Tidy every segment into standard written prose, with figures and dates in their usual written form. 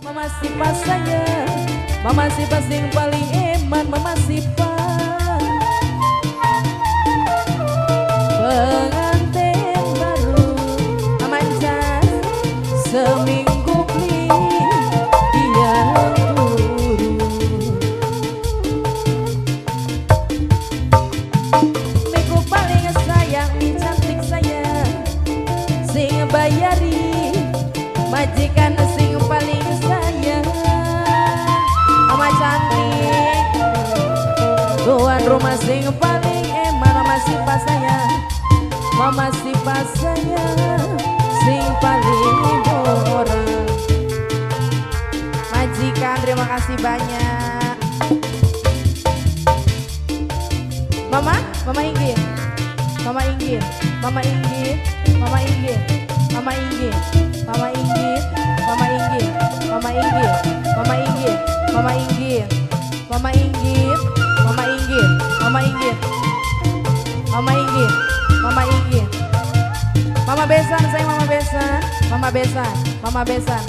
Mama Sipa sayang, Mama Sipa sing paling eman, Mama Sipa pengantin baru, Mama Jas seminggu beli dia turun. Miku paling sayang, mi cantik sayang, sing bayari majikan sing paling sayang. Mama cantik, tuan rumah sing paling eman, Mama Sipa sayang, Mama Sipa sayang, sing paling orang. Majikan terima kasih banyak. Mama, Mama Inggit, Mama Inggit, Mama Inggit, Mama Inggit, Mama Inggit, Mama Inggit, Mama Inggit, Mama Inggit, Mama Inggit, Mama Inggit, Mama Inggit, Mama Inggit, Mama Inggit, Mama Inggit, Mama Inggit, Mama besan sayang, Mama besan, Mama besan, Mama besan.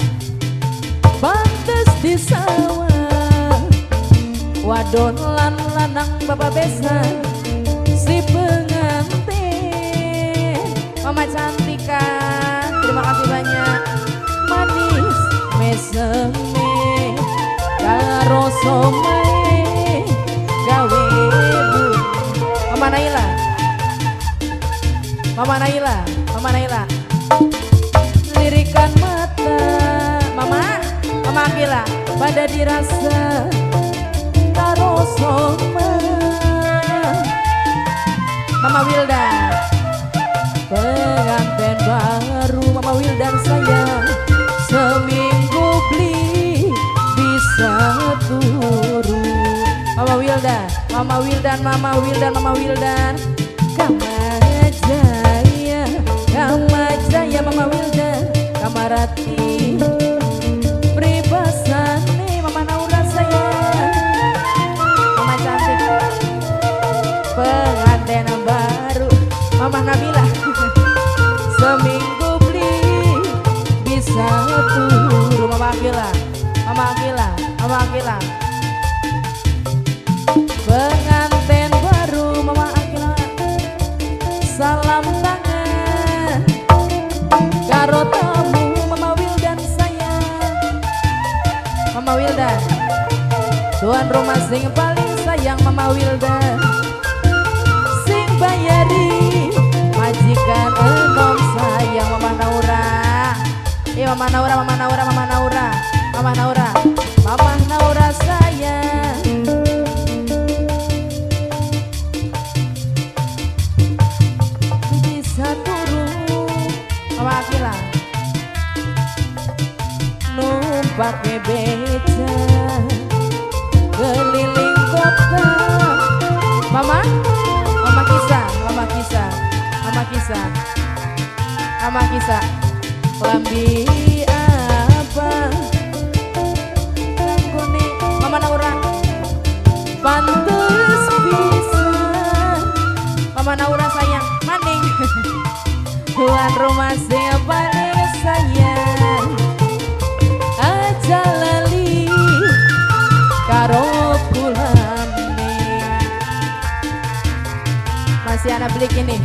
Pantes di sawah, wadon lan lanang Bapak besan, si pengantin, Mama cantika, terima kasih banyak. Manis meseme karo somae gawe bu. Mama Naila, Mama Naila, Mama Naila. Lirikan mata Mama, Mama Akila pada dirasa karo somae. Mama Wildan pengantin baru, Mama Wildan sayang, seminggu beli bisa turun. Mama Wildan, Mama Wildan, Mama Wildan, Mama Wildan, Kamajaya, Kamajaya, Mama Wildan, Kamarati, Pribasane, Mama Naura sayang, Mama cantik, pengantin baru, Mama Nabila, seminggu beli bisa turun. Mama Akila, Mama Akila, Mama Akila, pengantin baru, Mama Akila, salam tangan karo tamu, Mama Wildan sayang, Mama Wildan, tuan rumah sing paling sayang, Mama Wildan, sing bayari majikan enom sayang, Mama Naura. Mama Naura, Mama Naura, Mama Naura, Mama Naura, Mama Naura sayang. Bisa turun, Mama Akila, numpak beca keliling kota. Mama, Mama Kisah, Mama Kisah, Mama Kisah, Mama Kisah. Lambi apa kuni, Mama Naura, pantes bisa, Mama Naura sayang, maning tuan rumah sing paling sayang, aja lali karo kulane. Masih anak beli ini.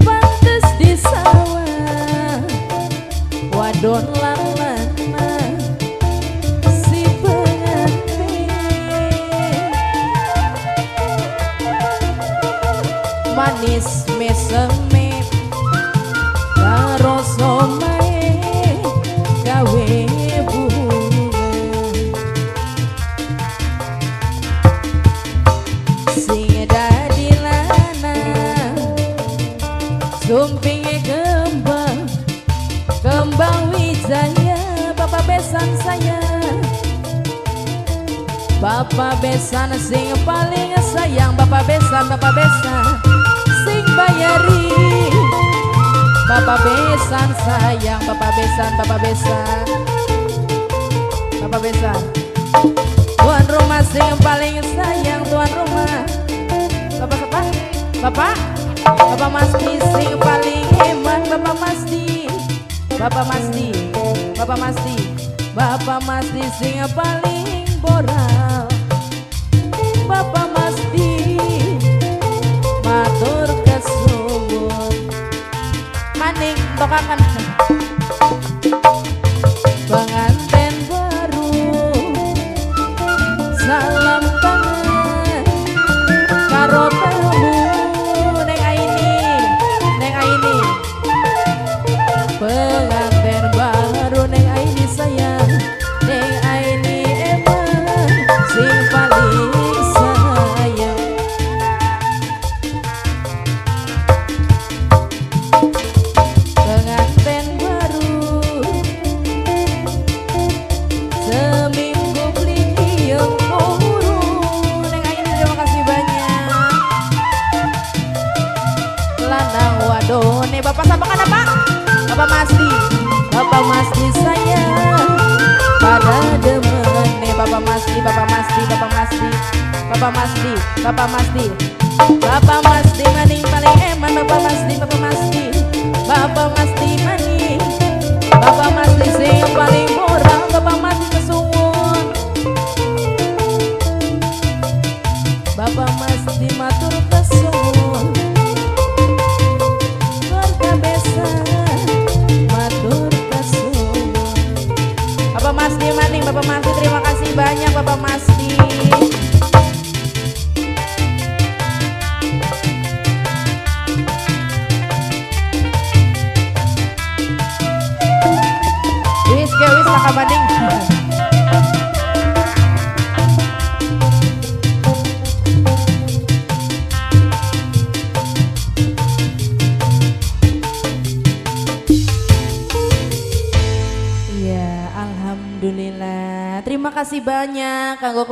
Pantes di sawah, wadon lana si pengantin, manis meseme karo somae gawe bunga, sing dadi lanang sumpinge kembang, kembang wijaya, Bapak besan sayang, Bapak besan sing paling sayang, Bapak besan sing bayari, Bapak besan sayang, Bapak besan, Bapak besan, Bapak besan, tuan rumah sing paling sayang, tuan rumah, Bapak siapa? Bapak, Bapak Masdi sing paling hebat, Bapak Masdi, Bapak Masdi, Bapak Masdi, Bapak Masdi sing paling boral. Bapak Masdi matur kesuwun. Maning tokakan penganten baru. Salam tangan karo tamu neng Aini, neng Aini. Penganten baru neng Aini sayang, neng Aini emang sing paling sayang. Penganten baru seminggu beli yang turun. Neng Aini terima kasih banyak. Lanang wadone Bapak sampakan apa? Bapak Masdi, Bapak Masdi sayang pada demen nih Bapak Masdi, Bapak Masdi, Bapak Masdi, Bapak Masdi, Bapak Masdi, Bapak Masdi maning paling eman. Bapak Masdi, Bapak Masdi, Bapak Masdi maning, Bapak Masdi sing paling murah. Bapak Masdi kesuwun, Bapak Masdi matur kesuwun. Keluarga besan matur kesuwun. Bapak Masdi maning, Bapak Masdi terima kasih banyak Bapak Masdi. Wis ke wis laka banding. Iya, alhamdulillah. Terima kasih banyak kanggo